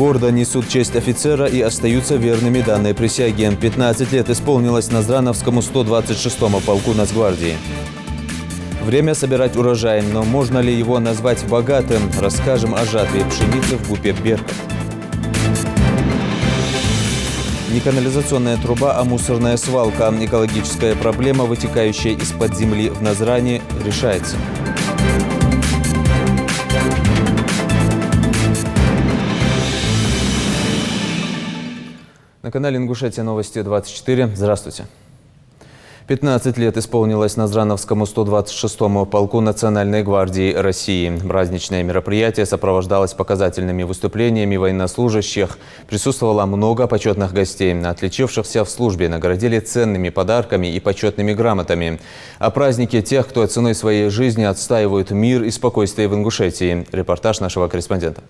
гордо несут честь офицера и остаются верными данной присяге. 15 лет исполнилось Назрановскому 126-му полку Нацгвардии. Время собирать урожай, но можно ли его назвать богатым? Расскажем о жатве пшеницы в ГУПе «Беркут». Не канализационная труба, а мусорная свалка. Экологическая проблема, вытекающая из-под земли в Назране, решается. На канале Ингушетия Новости 24. Здравствуйте. 15 лет исполнилось Назрановскому 126-му полку Национальной гвардии России. Праздничное мероприятие сопровождалось показательными выступлениями военнослужащих. Присутствовало много почетных гостей. Отличившихся в службе наградили ценными подарками и почетными грамотами. О празднике тех, кто ценой своей жизни отстаивают мир и спокойствие в Ингушетии. Репортаж нашего корреспондента.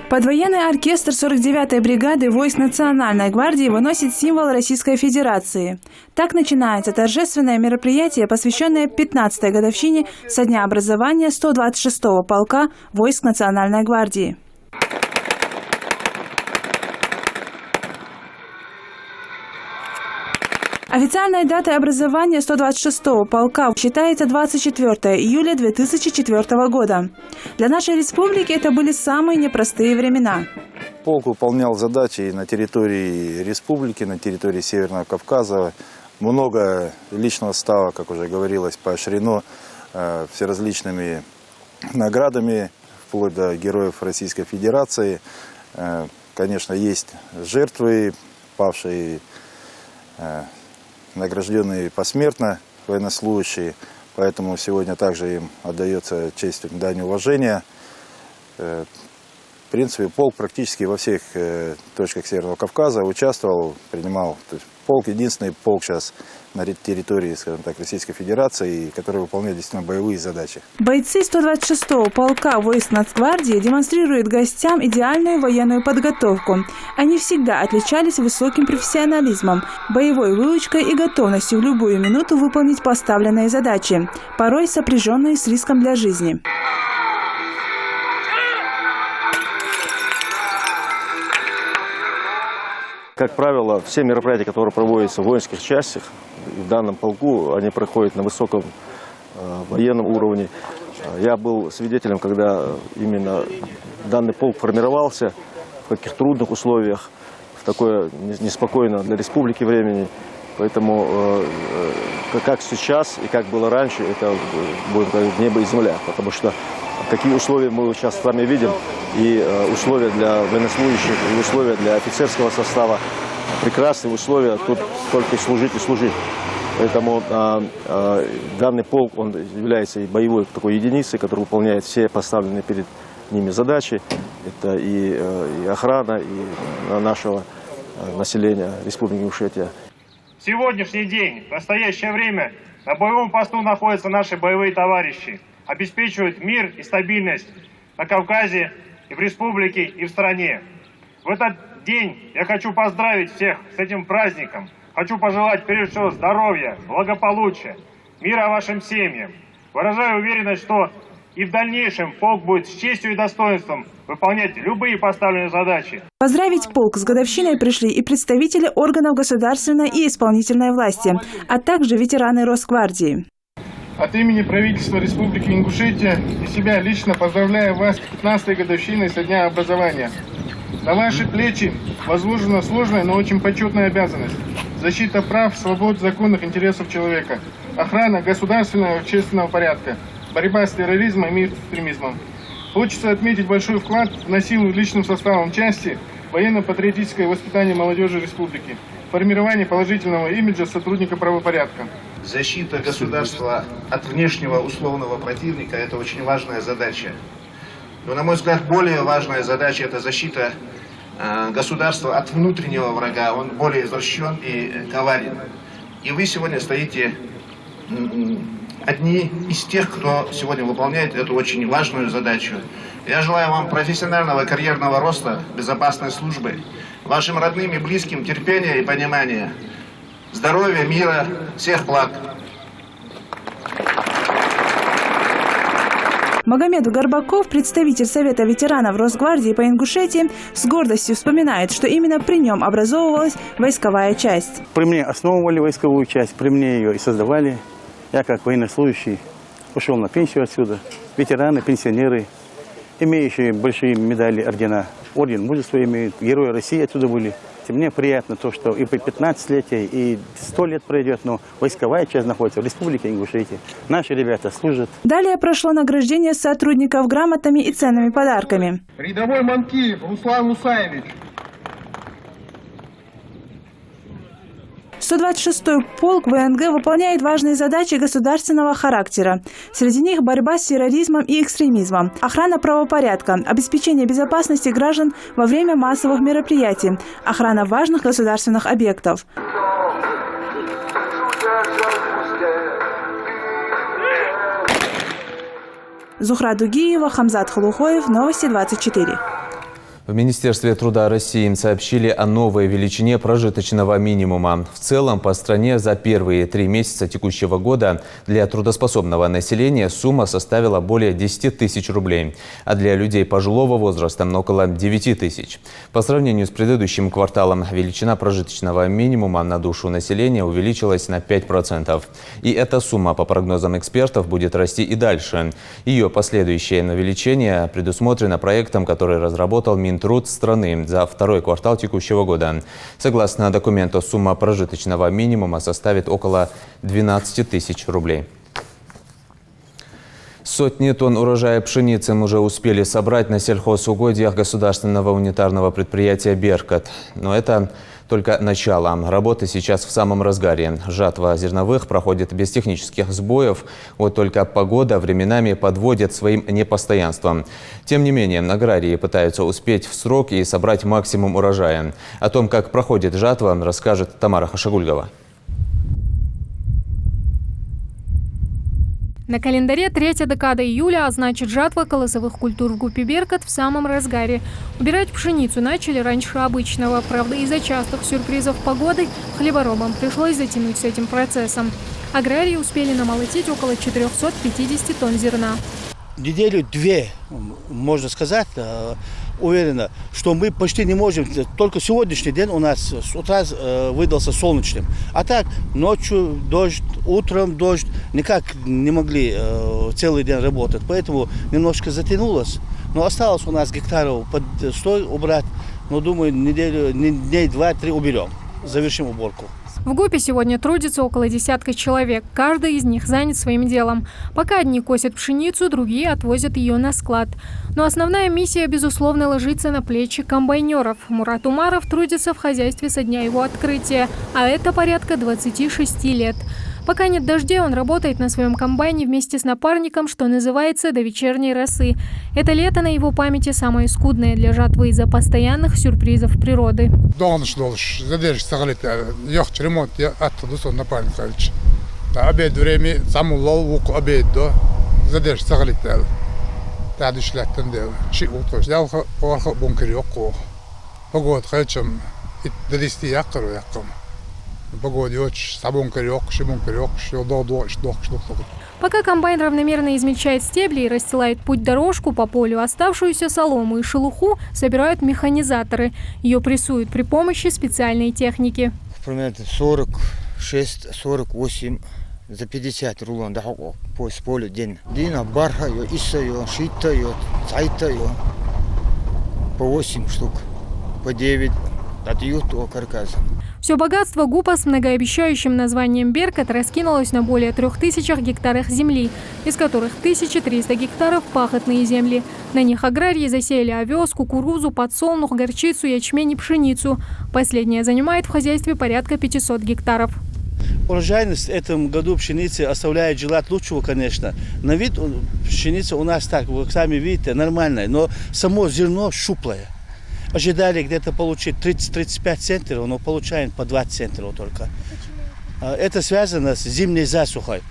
Подвоенный оркестр 49-й бригады войск Национальной гвардии выносит символ Российской Федерации. Так начинается торжественное мероприятие, посвященное 15-й годовщине со дня образования 126-го полка войск Национальной гвардии. Официальной датой образования 126-го полка считается 24 июля 2004 года. Для нашей республики это были самые непростые времена. Полк выполнял задачи на территории республики, на территории Северного Кавказа. Много личного состава, как уже говорилось, поощрено всеразличными наградами, вплоть до героев Российской Федерации. Конечно, есть жертвы, павшие, награжденные посмертно военнослужащие, поэтому сегодня также им отдается честь, дань уважения. В принципе, полк практически во всех точках Северного Кавказа участвовал, принимал. То есть полк единственный полк сейчас на территории, скажем так, Российской Федерации, который выполняет действительно боевые задачи. Бойцы 126-го полка войск Нацгвардии демонстрируют гостям идеальную военную подготовку. Они всегда отличались высоким профессионализмом, боевой выучкой и готовностью в любую минуту выполнить поставленные задачи, порой сопряженные с риском для жизни. Как правило, все мероприятия, которые проводятся в воинских частях, в данном полку, они проходят на высоком военном уровне. Я был свидетелем, когда именно данный полк формировался в каких трудных условиях, в такое неспокойное для республики времени. Поэтому как сейчас и как было раньше, это будет как небо и земля, потому что какие условия мы сейчас с вами видим, и условия для военнослужащих, и условия для офицерского состава, прекрасные условия, тут только служить и служить. Поэтому данный полк, он является и боевой такой единицей, которая выполняет все поставленные перед ними задачи. Это и охрана, и нашего населения Республики Ингушетия. В сегодняшний день, в настоящее время, на боевом посту находятся наши боевые товарищи, обеспечивают мир и стабильность на Кавказе, и в республике, и в стране. В этот день я хочу поздравить всех с этим праздником. Хочу пожелать, прежде всего, здоровья, благополучия, мира вашим семьям. Выражаю уверенность, что и в дальнейшем полк будет с честью и достоинством выполнять любые поставленные задачи. Поздравить полк с годовщиной пришли и представители органов государственной и исполнительной власти, а также ветераны Росгвардии. От имени правительства Республики Ингушетия и себя лично поздравляю вас с 15-й годовщиной со дня образования. На ваши плечи возложена сложная, но очень почетная обязанность – защита прав, свобод, законных интересов человека, охрана государственного и общественного порядка, борьба с терроризмом и экстремизмом. Хочется отметить большой вклад, вносимый личным составом части, военно-патриотическое воспитание молодежи республики, формирование положительного имиджа сотрудника правопорядка. Защита государства от внешнего условного противника – это очень важная задача. Но, на мой взгляд, более важная задача – это защита государства от внутреннего врага. Он более извращен и коварен. И вы сегодня стоите одни из тех, кто сегодня выполняет эту очень важную задачу. Я желаю вам профессионального карьерного роста, безопасной службы, вашим родным и близким терпения и понимания, здоровья, мира, всех благ. Магомед Горбаков, представитель Совета ветеранов Росгвардии по Ингушетии, с гордостью вспоминает, что именно при нем образовывалась войсковая часть. При мне основывали войсковую часть, при мне ее и создавали. Я как военнослужащий ушел на пенсию отсюда. Ветераны, пенсионеры, имеющие большие медали, ордена. Орден мужества имеют, герои России отсюда были. И мне приятно то, что и по 15-летие, и 100 лет пройдет, но войсковая часть находится в Республике Ингушетия. Наши ребята служат. Далее прошло награждение сотрудников грамотами и ценными подарками. Рядовой Манкиев Руслан Мусаевич. 126-й полк ВНГ выполняет важные задачи государственного характера. Среди них борьба с терроризмом и экстремизмом, охрана правопорядка, обеспечение безопасности граждан во время массовых мероприятий, охрана важных государственных объектов. Зухра Дугиева, Хамзат Халухоев, Новости 24. В Министерстве труда России сообщили о новой величине прожиточного минимума. В целом по стране за первые 3 месяца текущего года для трудоспособного населения сумма составила более 10 тысяч рублей, а для людей пожилого возраста около 9 тысяч. По сравнению с предыдущим кварталом величина прожиточного минимума на душу населения увеличилась на 5%. И эта сумма, по прогнозам экспертов, будет расти и дальше. Ее последующее увеличение предусмотрено проектом, который разработал Минтруд страны за 2-й квартал текущего года. Согласно документу, сумма прожиточного минимума составит около 12 тысяч рублей. Сотни тонн урожая пшеницы мы уже успели собрать на сельхозугодьях государственного унитарного предприятия «Беркут». Но это только начало. Работы сейчас в самом разгаре. Жатва зерновых проходит без технических сбоев. Вот только погода временами подводит своим непостоянством. Тем не менее, аграрии пытаются успеть в срок и собрать максимум урожая. О том, как проходит жатва, расскажет Тамара Хашагульгова. На календаре 3-я декада июля, а значит жатва колосовых культур в группе «Беркут» в самом разгаре. Убирать пшеницу начали раньше обычного. Правда, из-за частых сюрпризов погоды хлеборобам пришлось затянуть с этим процессом. Аграрии успели намолотить около 450 тонн зерна. Неделю-две, можно сказать, уверенно, что мы почти не можем. Только сегодняшний день у нас с утра выдался солнечным. А так, ночью дождь, утром дождь. Никак не могли целый день работать. Поэтому немножко затянулось. Но осталось у нас гектаров под 100 убрать. Но думаю, неделю, дней 2-3 уберем. Завершим уборку. В ГУПе сегодня трудится около десятка человек. Каждый из них занят своим делом. Пока одни косят пшеницу, другие отвозят ее на склад. Но основная миссия, безусловно, ложится на плечи комбайнеров. Мурат Умаров трудится в хозяйстве со дня его открытия, а это порядка 26 лет. Пока нет дождей, он работает на своем комбайне вместе с напарником, что называется, до вечерней росы. Это лето на его памяти самое скудное для жатвы из-за постоянных сюрпризов природы. Обед время, саму лову обед до задержь сагалите. Тады шлятен дел. Ши утош. Я орха бункер йоко. Погод хачам и 30 якору яком. Пока комбайн равномерно измельчает стебли и расстилает путь-дорожку по полю, оставшуюся солому и шелуху собирают механизаторы. Ее прессуют при помощи специальной техники. Примерно 46-48 за 50 рулон по полю день. Дина бархаю, исаю, шитаю, цайтаю. По 8 штук, по 9 отдают о каркаса. Все богатство ГУПа с многообещающим названием «Беркут» раскинулось на более 3000 гектарах земли, из которых 1300 гектаров – пахотные земли. На них аграрии засеяли овес, кукурузу, подсолнух, горчицу, ячмень и пшеницу. Последняя занимает в хозяйстве порядка 500 гектаров. Урожайность в этом году пшеницы оставляет желать лучшего, конечно. На вид пшеница у нас так, вы сами видите, нормальная, но само зерно щуплое. Ожидали где-то получить 30-35 центнеров, но получаем по 20 центнеров только. Это связано с зимней засухой.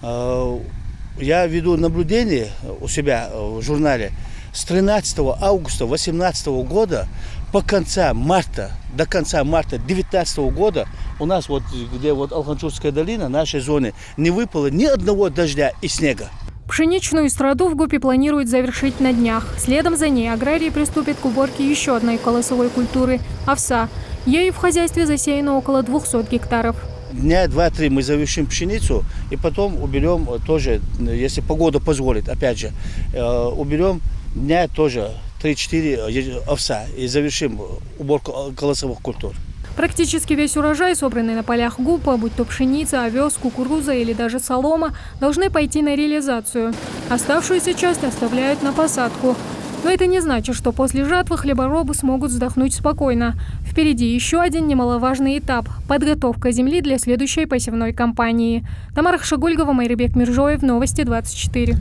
Я веду наблюдение у себя в журнале. С 13 августа 2018 года до конца марта 2019 года у нас, вот, где вот Алханчурская долина, в нашей зоне, не выпало ни одного дождя и снега. Пшеничную страду в ГУПе планируют завершить на днях. Следом за ней аграрии приступят к уборке еще одной колосовой культуры – овса. Ею в хозяйстве засеяно около 200 гектаров. Дня 2-3 мы завершим пшеницу и потом уберем тоже, если погода позволит, опять же, уберем дня тоже 3-4 овса и завершим уборку колосовых культур. Практически весь урожай, собранный на полях ГУПа, будь то пшеница, овес, кукуруза или даже солома, должны пойти на реализацию. Оставшуюся часть оставляют на посадку. Но это не значит, что после жатвы хлеборобы смогут вздохнуть спокойно. Впереди еще один немаловажный этап – подготовка земли для следующей посевной кампании. Тамара Хшагульгова, Майрыбек Миржоев, Новости 24.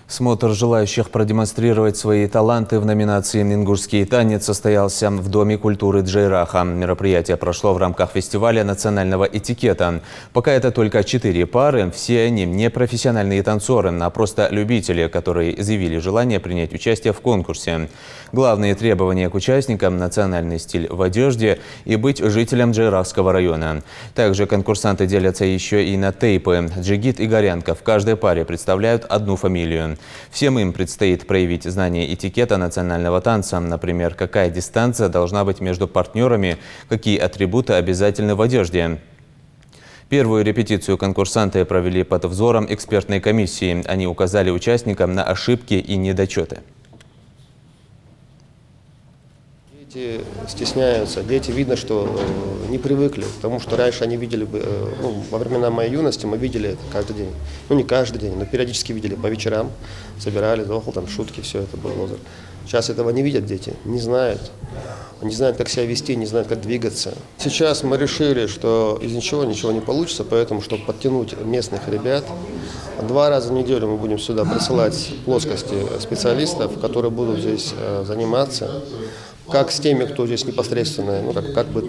Смотр желающих продемонстрировать свои таланты в номинации «Ингушский танец» состоялся в Доме культуры Джейраха. Мероприятие прошло в рамках фестиваля национального этикета. Пока это только 4 пары, все они не профессиональные танцоры, а просто любители, которые изъявили желание принять участие в конкурсе. Главные требования к участникам – национальный стиль в одежде и быть жителем Джейрахского района. Также конкурсанты делятся еще и на тейпы. Джигит и Горянка в каждой паре представляют одну фамилию. Всем им предстоит проявить знание этикета национального танца. Например, какая дистанция должна быть между партнерами, какие атрибуты обязательны в одежде. Первую репетицию конкурсанты провели под взором экспертной комиссии. Они указали участникам на ошибки и недочеты. Дети стесняются, дети видно, что не привыкли, потому что раньше они видели, во времена моей юности мы видели это каждый день. Ну не каждый день, но периодически видели по вечерам, собирали, там шутки, все это было лозер. Сейчас этого не видят дети, не знают. Не знают, как себя вести, не знают, как двигаться. Сейчас мы решили, что из ничего не получится, поэтому, чтобы подтянуть местных ребят, 2 раза в неделю мы будем сюда присылать плоскости специалистов, которые будут здесь заниматься. Как с теми, кто здесь непосредственно, как бы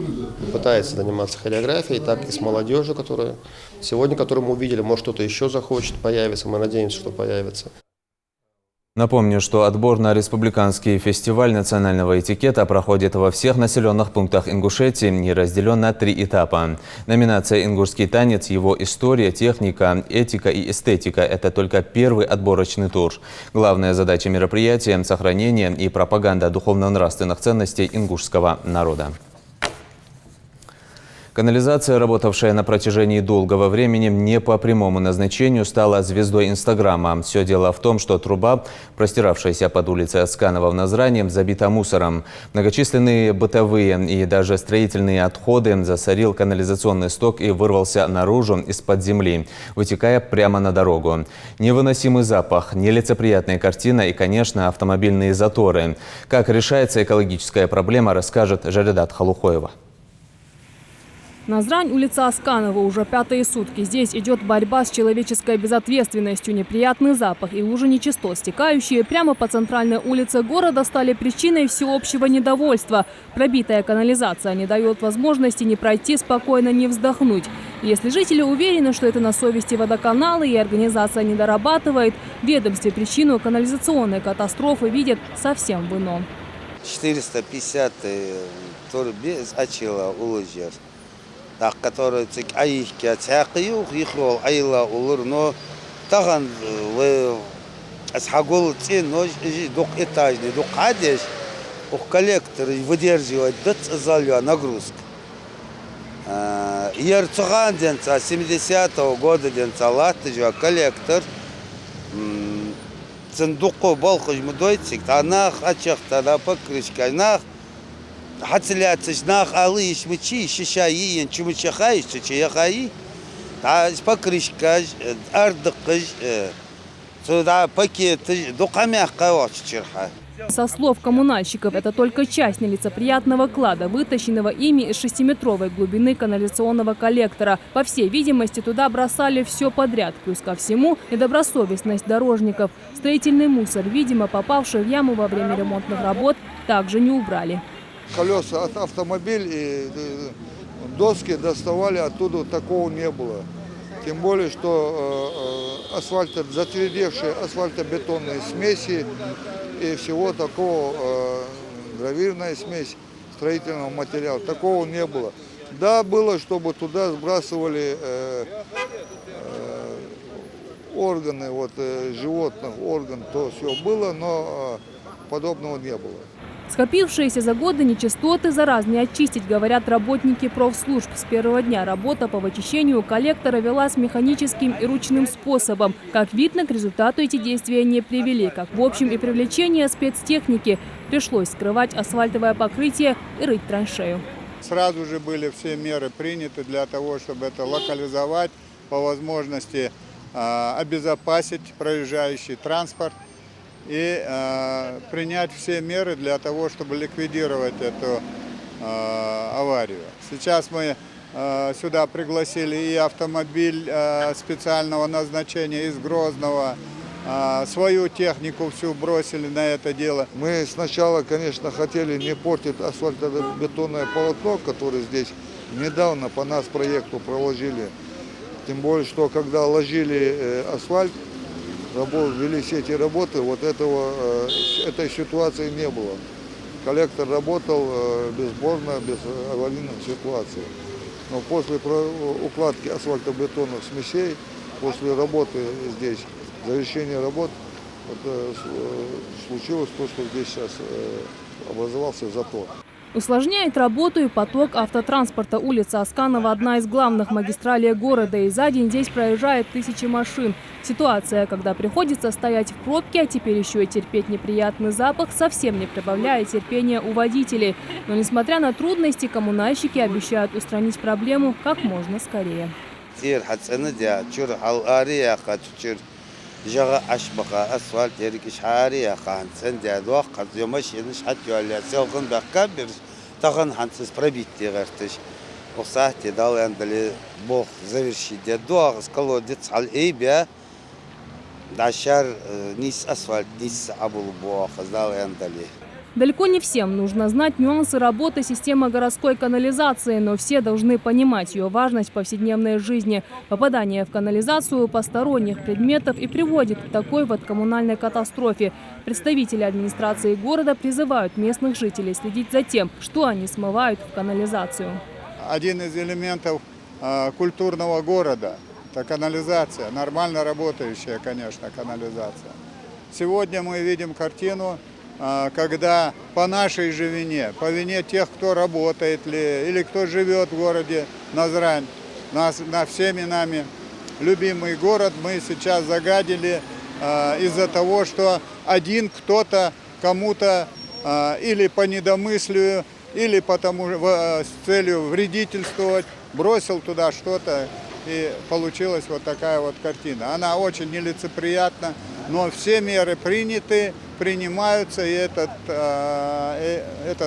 пытается заниматься хореографией, так и с молодежью, которую мы увидели, может кто-то еще захочет появиться, мы надеемся, что появится. Напомню, что отбор на республиканский фестиваль национального этикета проходит во всех населенных пунктах Ингушетии и разделен на 3 этапа. Номинация «Ингушский танец», его история, техника, этика и эстетика – это только первый отборочный тур. Главная задача мероприятия – сохранение и пропаганда духовно-нравственных ценностей ингушского народа. Канализация, работавшая на протяжении долгого времени не по прямому назначению, стала звездой Инстаграма. Все дело в том, что труба, простиравшаяся под улицей Асканова в Назране, забита мусором. Многочисленные бытовые и даже строительные отходы засорил канализационный сток и вырвался наружу из-под земли, вытекая прямо на дорогу. Невыносимый запах, нелицеприятная картина и, конечно, автомобильные заторы. Как решается экологическая проблема, расскажет Жаридат Халухоева. Назрань, улица Асканова, уже 5-е сутки. Здесь идет борьба с человеческой безответственностью. Неприятный запах и лужи нечистот, стекающие прямо по центральной улице города, стали причиной всеобщего недовольства. Пробитая канализация не дает возможности ни пройти спокойно, ни вздохнуть. Если жители уверены, что это на совести водоканалы и организация не дорабатывает, в ведомстве причину канализационной катастрофы видят совсем в ином. 450 без очила улыжер. Так, который цик аихки ацакию хихрол айла улыр, но таган в асхагол цин, но дух этажный, дух адеш, коллектор выдерживает децизалью нагрузка. Ерцуган денца 70-го года денца латыжа коллектор цендуку балхуж мудойцик, танах ачахта на покрышка, нах Хацеляцич нах алыш мычи шишаи чумычахай чичаяхай та покрышка ардыкыш сюда пакет дукамяхка оччерха. Со слов коммунальщиков, это только часть нелицеприятного клада, вытащенного ими из 6-метровой глубины канализационного коллектора. По всей видимости, туда бросали все подряд. Плюс ко всему недобросовестность дорожников. Строительный мусор, видимо, попавший в яму во время ремонтных работ, также не убрали. Колеса от автомобиля и доски доставали оттуда, такого не было. Тем более, что затвердевшие асфальтобетонные смеси и всего такого, гравирная смесь строительного материала, такого не было. Да, было, чтобы туда сбрасывали органы вот, животных, орган, то все было, но подобного не было. Скопившиеся за годы нечистоты зараз не очистить, говорят работники профслужб. С первого дня работа по вычищению коллектора велась механическим и ручным способом. Как видно, к результату эти действия не привели. Как в общем и привлечение спецтехники. Пришлось скрывать асфальтовое покрытие и рыть траншею. Сразу же были все меры приняты для того, чтобы это локализовать, по возможности обезопасить проезжающий транспорт и принять все меры для того, чтобы ликвидировать эту аварию. Сейчас мы сюда пригласили и автомобиль специального назначения из Грозного, свою технику всю бросили на это дело. Мы сначала, конечно, хотели не портить асфальтобетонное полотно, которое здесь недавно по нас проекту проложили. Тем более, что когда ложили асфальт, велись эти работы, вот этой ситуации не было. Коллектор работал безбожно, без аварийных ситуаций. Но после укладки асфальтобетонных смесей, после работы здесь, завершения работ, случилось то, что здесь сейчас образовался затор. Усложняет работу и поток автотранспорта. Улица Асканова – одна из главных магистралей города. И за день здесь проезжает тысячи машин. Ситуация, когда приходится стоять в пробке, а теперь еще и терпеть неприятный запах, совсем не прибавляет терпения у водителей. Но несмотря на трудности, коммунальщики обещают устранить проблему как можно скорее. Таган хансыз пробитие гартыш. Осахте дал эндали бог завершить до колодец ал эйбя. Дашар низ асфальт низ абул бог дал эндали. Далеко не всем нужно знать нюансы работы системы городской канализации, но все должны понимать ее важность в повседневной жизни. Попадание в канализацию посторонних предметов и приводит к такой вот коммунальной катастрофе. Представители администрации города призывают местных жителей следить за тем, что они смывают в канализацию. Один из элементов культурного города – это канализация, нормально работающая, конечно, канализация. Сегодня мы видим картину, когда по нашей же вине, по вине тех, кто работает или кто живет в городе Назрань, на всеми нами любимый город, мы сейчас загадили из-за того, что один кто-то кому-то или по недомыслию, или потому с целью вредительствовать, бросил туда что-то, и получилась вот такая вот картина. Она очень нелицеприятна, но все меры приняты, принимаются, и этот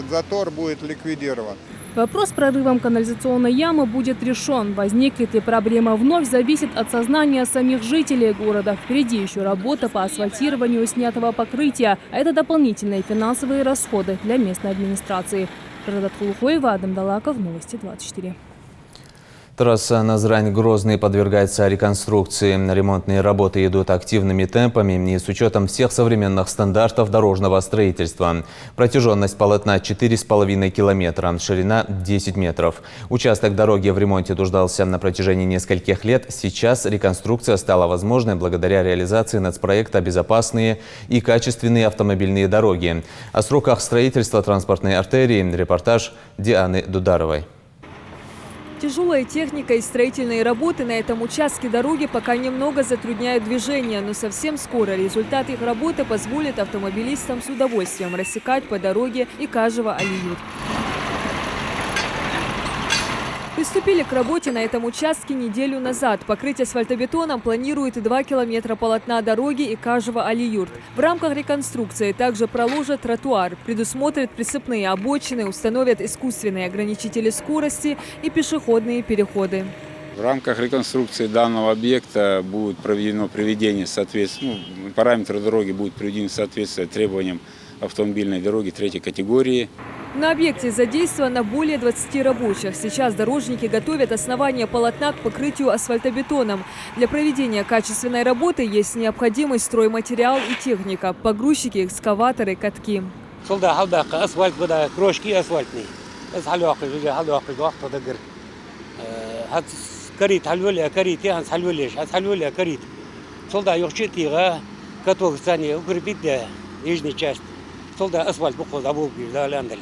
затор будет ликвидирован. Вопрос с прорывом канализационной ямы будет решен. Возникнет ли проблема вновь, зависит от сознания самих жителей города. Впереди еще работа по асфальтированию снятого покрытия. А это дополнительные финансовые расходы для местной администрации. Радат Хулухоева, Адам Далаков, Новости 24. Трасса Назрань-Грозный подвергается реконструкции. Ремонтные работы идут активными темпами и с учетом всех современных стандартов дорожного строительства. Протяженность полотна 4,5 километра, ширина 10 метров. Участок дороги в ремонте нуждался на протяжении нескольких лет. Сейчас реконструкция стала возможной благодаря реализации нацпроекта «Безопасные и качественные автомобильные дороги». О сроках строительства транспортной артерии репортаж Дианы Дударовой. Тяжелая техника и строительные работы на этом участке дороги пока немного затрудняют движение, но совсем скоро результат их работы позволит автомобилистам с удовольствием рассекать по дороге Икажево-Алиют. Приступили к работе на этом участке неделю назад. Покрыть асфальтобетоном планирует 2 километра полотна дороги Икажево-Алиюрт. В рамках реконструкции также проложат тротуар, предусмотрят прицепные обочины, установят искусственные ограничители скорости и пешеходные переходы. В рамках реконструкции данного объекта будет проведено приведение параметры дороги будут приведены в соответствие требованиям автомобильной дороги 3-й категории. На объекте задействовано более 20 рабочих. Сейчас дорожники готовят основание полотна к покрытию асфальтобетоном. Для проведения качественной работы есть необходимый стройматериал и техника – погрузчики, экскаваторы, катки. Асфальт, крошки асфальтные. Солда юрчитига, который станет укрепить нижнюю часть. Солда асфальт буквально забыл беждаляндали.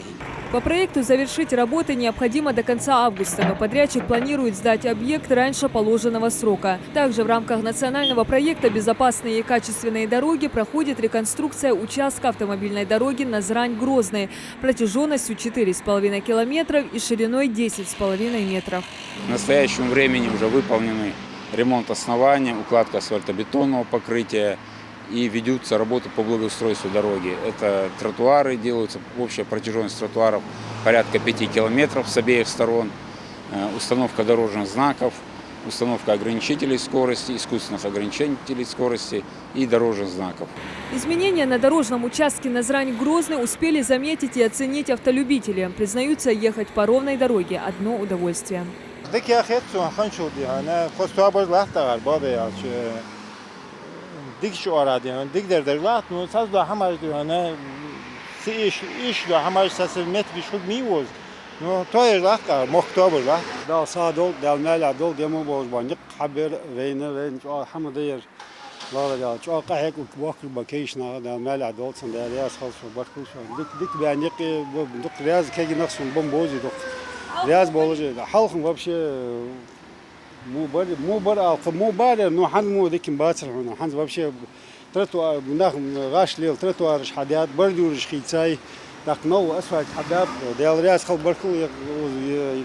По проекту завершить работы необходимо до конца августа, но подрядчик планирует сдать объект раньше положенного срока. Также в рамках национального проекта «Безопасные и качественные дороги» проходит реконструкция участка автомобильной дороги Назрань-Грозный протяженностью 4,5 километров и шириной 10,5 метров. В настоящем времени уже выполнены ремонт основания, укладка асфальтобетонного покрытия и ведутся работы по благоустройству дороги. Это тротуары делаются, общая протяженность тротуаров порядка 5 километров с обеих сторон, установка дорожных знаков, установка ограничителей скорости, искусственных ограничителей скорости и дорожных знаков. Изменения на дорожном участке Назрань-Грозный успели заметить и оценить автолюбители. Признаются, ехать по ровной дороге – одно удовольствие. دیگه شو آرادی هن دیگه در درلات نو ساز دو همه دیوانه ایش دو همه ساز متر بیشتر میوز نو توی راه کار مختبر راه دال سادول دال مال دول دیمون باز بانیک خبر وین جو همه دیر لا لا جو قهق وقت باکیش نه دال مال دول سن دال ریاض خالص برکوش دیک بیانیک دو ریاض کی نقصون بم بوزی دو ریاض بولجی halkın вообще مو بر مو بار نو حن مو ديك باتر هنا حن вообще ترتو مناخ غاش ليل ترتو رش حداد بردورش خيتاي так نو اسفل حداد ديال رياس خل بركو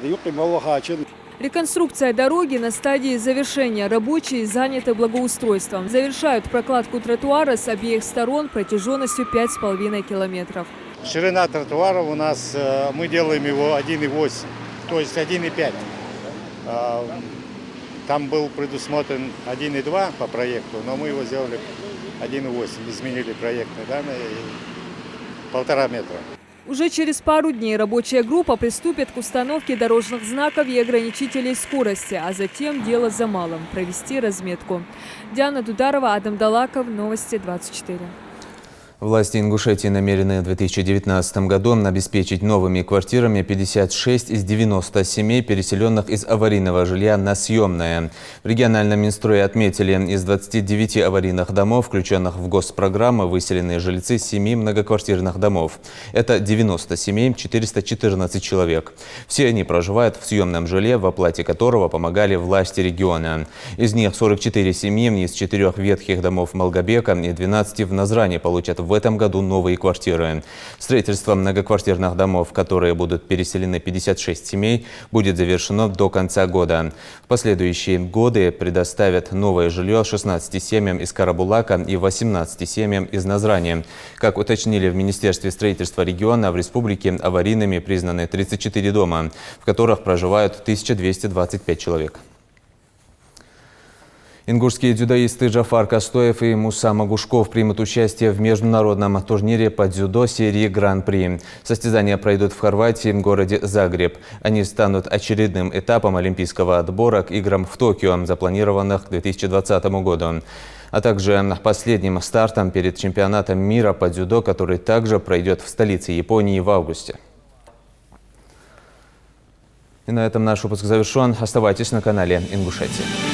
يقيم الله خاچن. Реконструкция дороги на стадии завершения. Рабочие заняты благоустройством. Завершают прокладку тротуара с обеих сторон протяженностью 5,5 километров. Ширина тротуара у нас, мы делаем его 1,8, то есть 1,5. Там был предусмотрен 1,2 по проекту, но мы его сделали 1,8. Изменили проектные данные и 1,5 метра. Уже через пару дней рабочая группа приступит к установке дорожных знаков и ограничителей скорости, а затем дело за малым – провести разметку. Диана Дударова, Адам Далаков, Новости 24. Власти Ингушетии намерены в 2019 году обеспечить новыми квартирами 56 из 90 семей, переселенных из аварийного жилья на съемное. В региональном Минстрое отметили, из 29 аварийных домов, включенных в госпрограмму, выселены жильцы 7 многоквартирных домов. Это 90 семей, 414 человек. Все они проживают в съемном жилье, в оплате которого помогали власти региона. Из них 44 семьи из 4 ветхих домов Малгобека и 12 в Назране получат в этом году новые квартиры. Строительство многоквартирных домов, в которые будут переселены 56 семей, будет завершено до конца года. В последующие годы предоставят новое жилье 16 семьям из Карабулака и 18 семьям из Назрани. Как уточнили в Министерстве строительства региона, в республике аварийными признаны 34 дома, в которых проживают 1225 человек. Ингушские дзюдоисты Джафар Костоев и Муса Магушков примут участие в международном турнире по дзюдо серии Гран-при. Состязания пройдут в Хорватии, в городе Загреб. Они станут очередным этапом олимпийского отбора к играм в Токио, запланированных к 2020 году. А также последним стартом перед чемпионатом мира по дзюдо, который также пройдет в столице Японии в августе. И на этом наш выпуск завершен. Оставайтесь на канале Ингушетии.